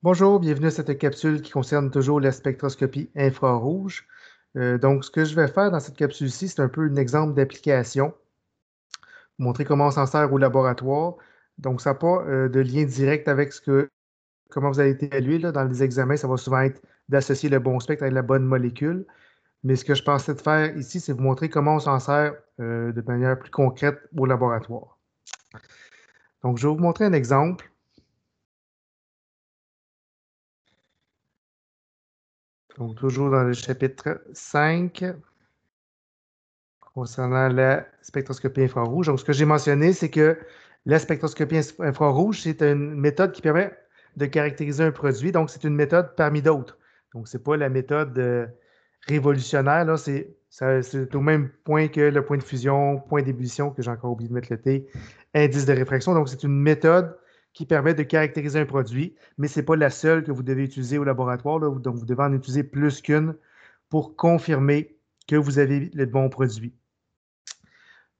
Bonjour, bienvenue à cette capsule qui concerne toujours la spectroscopie infrarouge. Donc, ce que je vais faire dans cette capsule-ci, c'est un peu un exemple d'application, vous montrer comment on s'en sert au laboratoire. Donc, ça n'a pas de lien direct avec comment vous avez été évalué là, dans les examens. Ça va souvent être d'associer le bon spectre avec la bonne molécule. Mais ce que je pensais de faire ici, c'est vous montrer comment on s'en sert de manière plus concrète au laboratoire. Donc, je vais vous montrer un exemple. Donc, toujours dans le chapitre 5. Concernant la spectroscopie infrarouge. Donc, ce que j'ai mentionné, c'est que la spectroscopie infrarouge, c'est une méthode qui permet de caractériser un produit. Donc, c'est une méthode parmi d'autres. Donc, ce n'est pas la méthode révolutionnaire. Là, c'est au même point que le point de fusion, point d'ébullition, que j'ai encore oublié de mettre le T, indice de réfraction. Donc, c'est une méthode qui permet de caractériser un produit, mais ce n'est pas la seule que vous devez utiliser au laboratoire, là. Donc, vous devez en utiliser plus qu'une pour confirmer que vous avez le bon produit.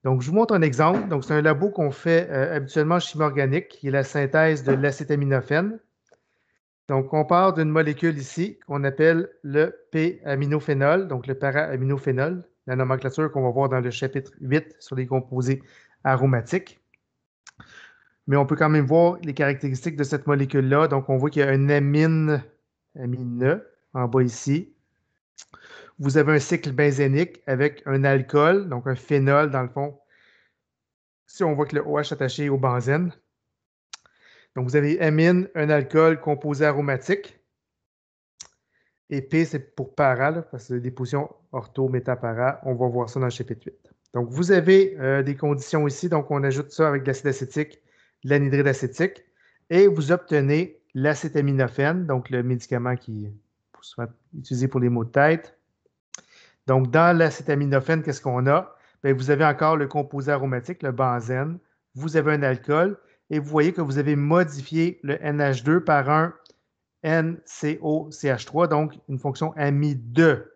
Donc, je vous montre un exemple. Donc, c'est un labo qu'on fait habituellement en chimie organique, qui est la synthèse de l'acétaminophène. Donc, on part d'une molécule ici qu'on appelle le P-aminophénol, donc le para-aminophénol, la nomenclature qu'on va voir dans le chapitre 8 sur les composés aromatiques. Mais on peut quand même voir les caractéristiques de cette molécule-là. Donc, on voit qu'il y a un amine en bas ici. Vous avez un cycle benzénique avec un alcool, donc un phénol dans le fond. Si on voit que le OH attaché au benzène. Donc, vous avez amine, un alcool composé aromatique. Et P, c'est pour para, là, parce que c'est des positions ortho-méta-para. On va voir ça dans le chapitre 8. Donc, vous avez des conditions ici. Donc, on ajoute ça avec de l'acide acétique, de l'anhydride acétique. Et vous obtenez l'acétaminophène, donc le médicament qui est souvent utilisé pour les maux de tête. Donc, dans l'acétaminophène, qu'est-ce qu'on a? Bien, vous avez encore le composé aromatique, le benzène. Vous avez un alcool. Et vous voyez que vous avez modifié le NH2 par un NCOCH3, donc une fonction amide.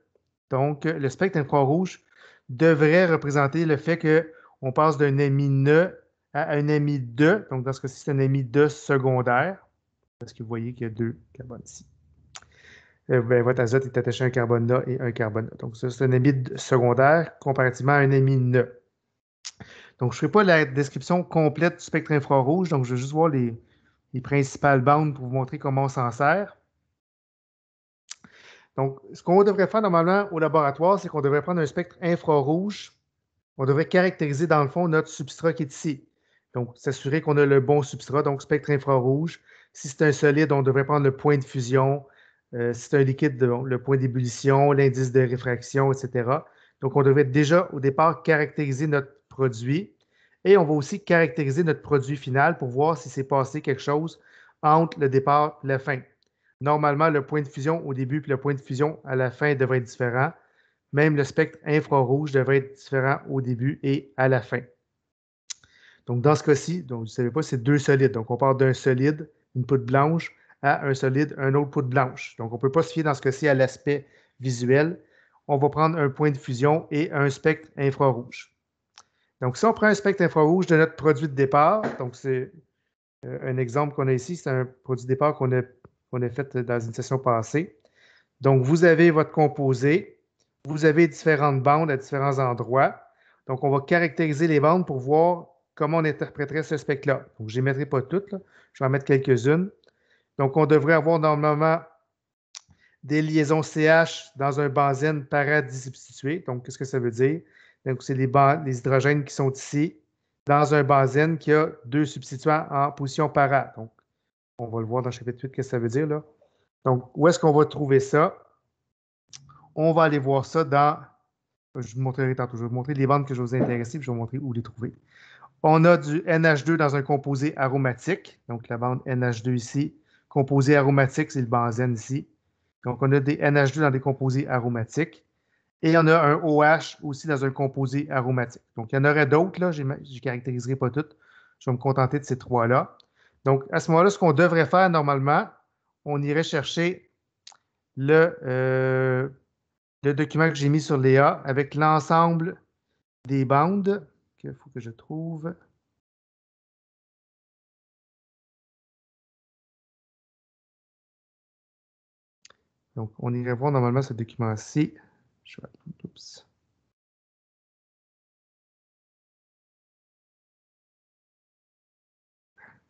Donc, le spectre infrarouge devrait représenter le fait qu'on passe d'un amine à un amide. Donc, dans ce cas-ci, c'est un amide secondaire, parce que vous voyez qu'il y a deux carbones ici. Ben, votre azote est attaché à un carbone là et un carbone là. Donc, ça, c'est un amide secondaire comparativement à un amine. Donc, je ne ferai pas la description complète du spectre infrarouge, donc je vais juste voir les principales bandes pour vous montrer comment on s'en sert. Donc, ce qu'on devrait faire normalement au laboratoire, c'est qu'on devrait prendre un spectre infrarouge. On devrait caractériser dans le fond notre substrat qui est ici. Donc, s'assurer qu'on a le bon substrat, donc spectre infrarouge. Si c'est un solide, on devrait prendre le point de fusion. Si c'est un liquide, le point d'ébullition, l'indice de réfraction, etc. Donc, on devrait déjà au départ caractériser notre produit. Et on va aussi caractériser notre produit final pour voir si c'est passé quelque chose entre le départ et la fin. Normalement, le point de fusion au début et le point de fusion à la fin devrait être différent. Même le spectre infrarouge devrait être différent au début et à la fin. Donc, dans ce cas-ci, donc, vous ne savez pas, c'est deux solides. Donc, on part d'un solide, une poudre blanche, à un solide, un autre poudre blanche. Donc, on ne peut pas se fier dans ce cas-ci à l'aspect visuel. On va prendre un point de fusion et un spectre infrarouge. Donc, si on prend un spectre infrarouge de notre produit de départ, donc c'est un exemple qu'on a ici, c'est un produit de départ qu'on a fait dans une session passée. Donc, vous avez votre composé, vous avez différentes bandes à différents endroits. Donc, on va caractériser les bandes pour voir comment on interpréterait ce spectre-là. Donc, je ne les mettrai pas toutes, là. Je vais en mettre quelques-unes. Donc, on devrait avoir normalement des liaisons CH dans un benzène paradisubstitué. Donc, qu'est-ce que ça veut dire? Donc, c'est les hydrogènes qui sont ici dans un benzène qui a deux substituants en position para. Donc, on va le voir dans le chapitre 8, qu'est-ce que ça veut dire là. Donc, où est-ce qu'on va trouver ça? On va aller voir ça dans. Je vous montrerai tantôt. Je vais vous montrer les bandes que je vous ai intéressées, puis je vais vous montrer où les trouver. On a du NH2 dans un composé aromatique. Donc, la bande NH2 ici. Composé aromatique, c'est le benzène ici. Donc, on a des NH2 dans des composés aromatiques. Et on a un OH aussi dans un composé aromatique. Donc, il y en aurait d'autres, là. Je ne caractériserai pas toutes. Je vais me contenter de ces trois-là. Donc, à ce moment-là, ce qu'on devrait faire normalement, on irait chercher le document que j'ai mis sur Léa avec l'ensemble des bandes qu'il faut que je trouve. Donc, on irait voir normalement ce document-ci. Oups.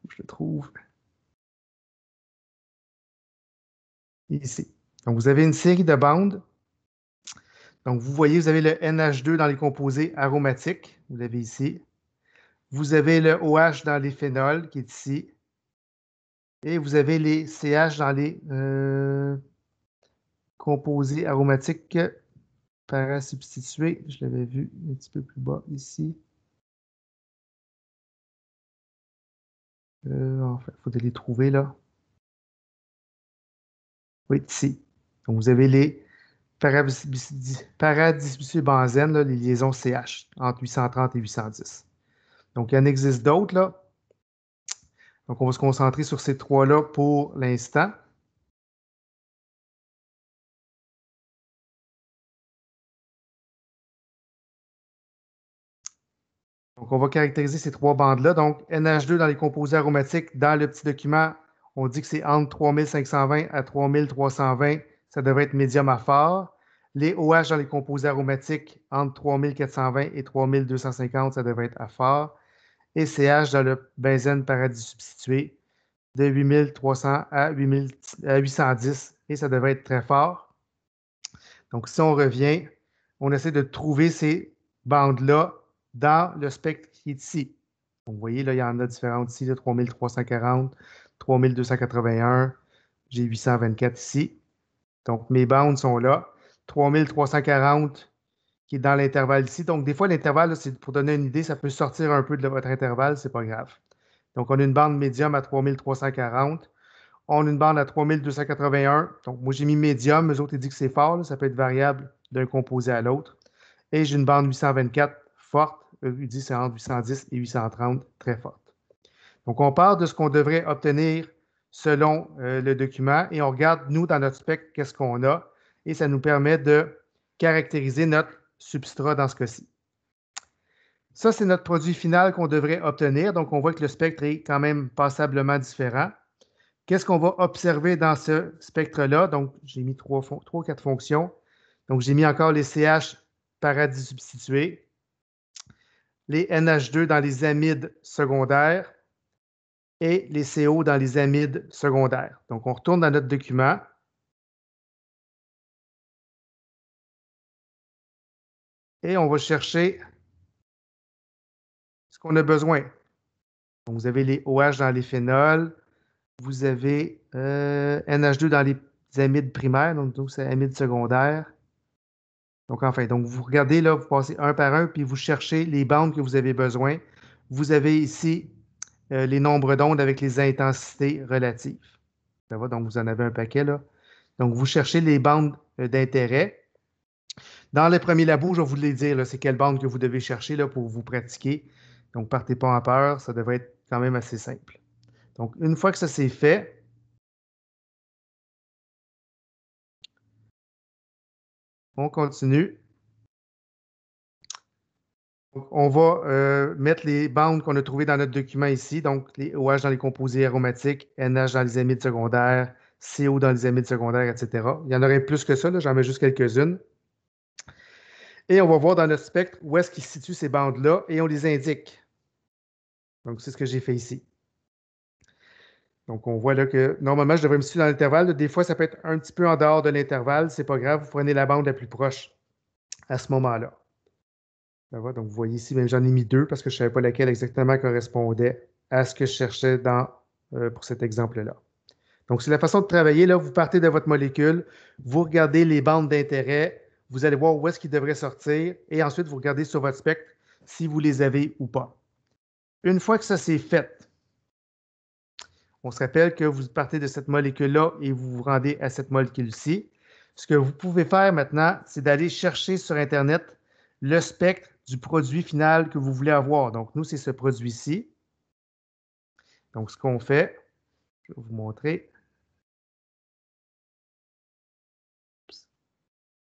Je le trouve ici. Donc, vous avez une série de bandes. Donc, vous voyez, vous avez le NH2 dans les composés aromatiques. Vous l'avez ici. Vous avez le OH dans les phénols, qui est ici. Et vous avez les CH dans les composés aromatiques parasubstitués. Je l'avais vu un petit peu plus bas ici. En fait, il faut les trouver là. Oui, ici. Donc, vous avez les paradisubstitubenzène, les liaisons CH, entre 830 et 810. Donc, il y en existe d'autres, là. Donc, on va se concentrer sur ces trois-là pour l'instant. Donc, on va caractériser ces trois bandes-là. Donc, NH2 dans les composés aromatiques, dans le petit document, on dit que c'est entre 3520 à 3320. Ça devrait être médium à fort. Les OH dans les composés aromatiques, entre 3420 et 3250, ça devrait être à fort. Et CH dans le benzène paradis substitué, de 8300 à 810, et ça devrait être très fort. Donc, si on revient, on essaie de trouver ces bandes-là dans le spectre qui est ici. Donc, vous voyez, là, il y en a différentes ici, là, 3340, 3281, j'ai 824 ici. Donc, mes bandes sont là. 3340 qui est dans l'intervalle ici. Donc, des fois, l'intervalle, c'est pour donner une idée, ça peut sortir un peu de votre intervalle, c'est pas grave. Donc, on a une bande médium à 3340. On a une bande à 3281. Donc, moi, j'ai mis médium. Eux autres, ils disent que c'est fort. Là. Ça peut être variable d'un composé à l'autre. Et j'ai une bande 824 forte. Eux, ils disent que c'est entre 810 et 830, très forte. Donc, on part de ce qu'on devrait obtenir selon le document et on regarde, nous, dans notre spectre, qu'est-ce qu'on a. Et ça nous permet de caractériser notre substrat dans ce cas-ci. Ça, c'est notre produit final qu'on devrait obtenir. Donc, on voit que le spectre est quand même passablement différent. Qu'est-ce qu'on va observer dans ce spectre-là? Donc, j'ai mis trois ou quatre fonctions. Donc, j'ai mis encore les CH paradis substitués, les NH2 dans les amides secondaires et les CO dans les amides secondaires. Donc, on retourne dans notre document. Et on va chercher ce qu'on a besoin. Donc, vous avez les OH dans les phénols, vous avez NH2 dans les amides primaires, donc c'est amides secondaires. Donc, enfin, donc vous regardez là, vous passez un par un, puis vous cherchez les bandes que vous avez besoin. Vous avez ici les nombres d'ondes avec les intensités relatives. Ça va, donc vous en avez un paquet là. Donc, vous cherchez les bandes d'intérêt. Dans le premier labo, je vais vous les dire, c'est quelle bande que vous devez chercher là, pour vous pratiquer. Donc, partez pas en peur, ça devrait être quand même assez simple. Donc, une fois que ça c'est fait, on continue. Donc, on va mettre les bandes qu'on a trouvées dans notre document ici, donc les OH dans les composés aromatiques, NH dans les amides secondaires, CO dans les amides secondaires, etc. Il y en aurait plus que ça, j'en mets juste quelques-unes. Et on va voir dans notre spectre où est-ce qu'ils se situent ces bandes-là et on les indique. Donc, c'est ce que j'ai fait ici. Donc, on voit là que normalement, je devrais me situer dans l'intervalle. Des fois, ça peut être un petit peu en dehors de l'intervalle. C'est pas grave, vous prenez la bande la plus proche à ce moment-là. Ça va? Donc, vous voyez ici, j'en ai mis deux parce que je ne savais pas laquelle exactement correspondait à ce que je cherchais pour cet exemple-là. Donc, c'est la façon de travailler. Là, vous partez de votre molécule, vous regardez les bandes d'intérêt, vous allez voir où est-ce qu'ils devraient sortir, et ensuite, vous regardez sur votre spectre si vous les avez ou pas. Une fois que ça c'est fait, on se rappelle que vous partez de cette molécule-là et vous vous rendez à cette molécule-ci. Ce que vous pouvez faire maintenant, c'est d'aller chercher sur Internet le spectre du produit final que vous voulez avoir. Donc, nous, c'est ce produit-ci. Donc, ce qu'on fait, je vais vous montrer.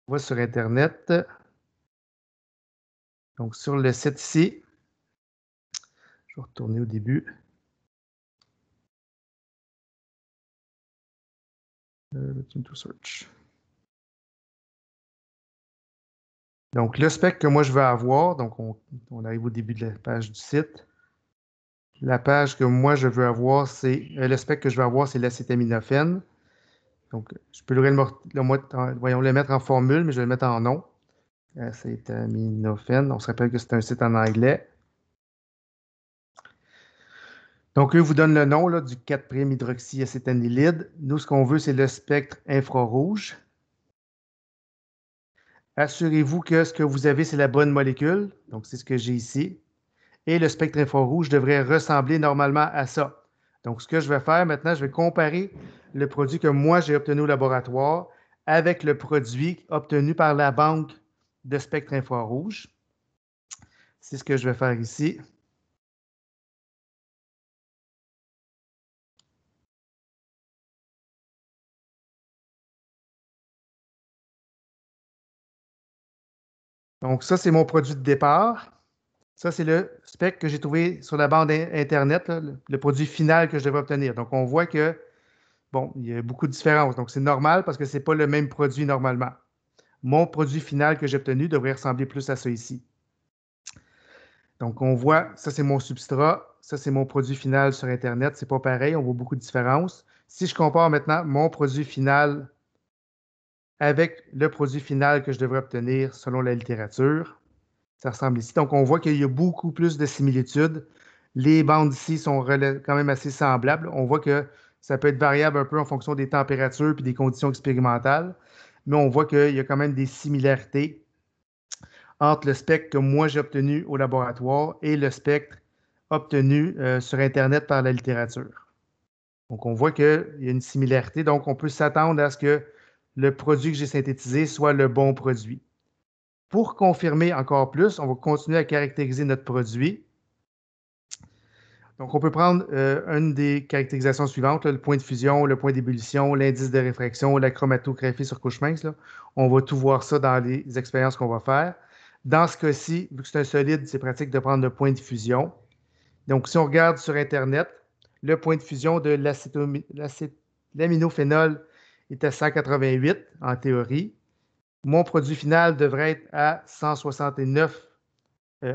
On va sur Internet. Donc, sur le site ici, je vais retourner au début. Return to search. Donc, le spectre que moi je veux avoir, donc on arrive au début de la page du site. La page que moi je veux avoir, c'est le spectre que je veux avoir, c'est l'acétaminophène. Donc, je peux voyons, le mettre en formule, mais je vais le mettre en nom. Acétaminophène. On se rappelle que c'est un site en anglais. Donc, eux vous donnent le nom là, du 4'-hydroxyacétanylide. Nous, ce qu'on veut, c'est le spectre infrarouge. Assurez-vous que ce que vous avez, c'est la bonne molécule. Donc, c'est ce que j'ai ici. Et le spectre infrarouge devrait ressembler normalement à ça. Donc, ce que je vais faire maintenant, je vais comparer le produit que moi, j'ai obtenu au laboratoire avec le produit obtenu par la banque de spectre infrarouge. C'est ce que je vais faire ici. Donc, ça, c'est mon produit de départ. Ça, c'est le spec que j'ai trouvé sur la bande Internet, là, le produit final que je devrais obtenir. Donc, on voit que, bon, il y a beaucoup de différences. Donc, c'est normal parce que ce n'est pas le même produit normalement. Mon produit final que j'ai obtenu devrait ressembler plus à ça ici. Donc, on voit, ça, c'est mon substrat. Ça, c'est mon produit final sur Internet. C'est pas pareil. On voit beaucoup de différences. Si je compare maintenant mon produit final avec le produit final que je devrais obtenir selon la littérature, ça ressemble ici. Donc, on voit qu'il y a beaucoup plus de similitudes. Les bandes ici sont quand même assez semblables. On voit que ça peut être variable un peu en fonction des températures et des conditions expérimentales, mais on voit qu'il y a quand même des similarités entre le spectre que moi j'ai obtenu au laboratoire et le spectre obtenu sur Internet par la littérature. Donc, on voit qu'il y a une similarité. Donc, on peut s'attendre à ce que le produit que j'ai synthétisé soit le bon produit. Pour confirmer encore plus, on va continuer à caractériser notre produit. Donc, on peut prendre une des caractérisations suivantes, là, le point de fusion, le point d'ébullition, l'indice de réfraction, la chromatographie sur couche mince. Là. On va tout voir ça dans les expériences qu'on va faire. Dans ce cas-ci, vu que c'est un solide, c'est pratique de prendre le point de fusion. Donc, si on regarde sur Internet, le point de fusion de l'aminophénol est à 188 en théorie. Mon produit final devrait être à 169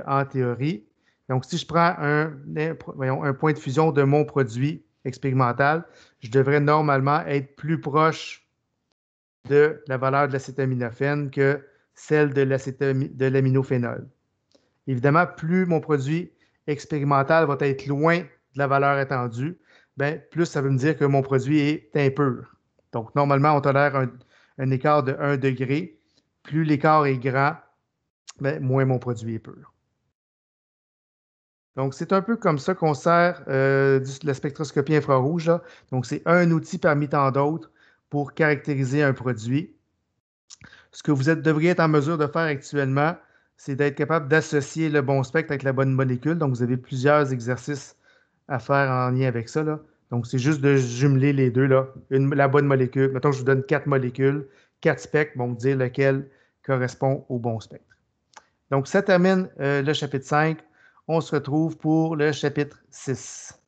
en théorie. Donc, si je prends un point de fusion de mon produit expérimental, je devrais normalement être plus proche de la valeur de l'acétaminophène que celle de l'aminophénol. Évidemment, plus mon produit expérimental va être loin de la valeur attendue, bien, plus ça veut me dire que mon produit est impur. Donc, normalement, on tolère un écart de 1 degré. Plus l'écart est grand, bien, moins mon produit est pur. Donc, c'est un peu comme ça qu'on sert de la spectroscopie infrarouge. Là. Donc, c'est un outil parmi tant d'autres pour caractériser un produit. Ce que vous devriez être en mesure de faire actuellement, c'est d'être capable d'associer le bon spectre avec la bonne molécule. Donc, vous avez plusieurs exercices à faire en lien avec ça. Là. Donc, c'est juste de jumeler les deux. Là. La bonne molécule. Mettons, je vous donne 4 molécules, 4 spectres, vont vous dire lequel correspond au bon spectre. Donc, ça termine le chapitre 5. On se retrouve pour le chapitre 6.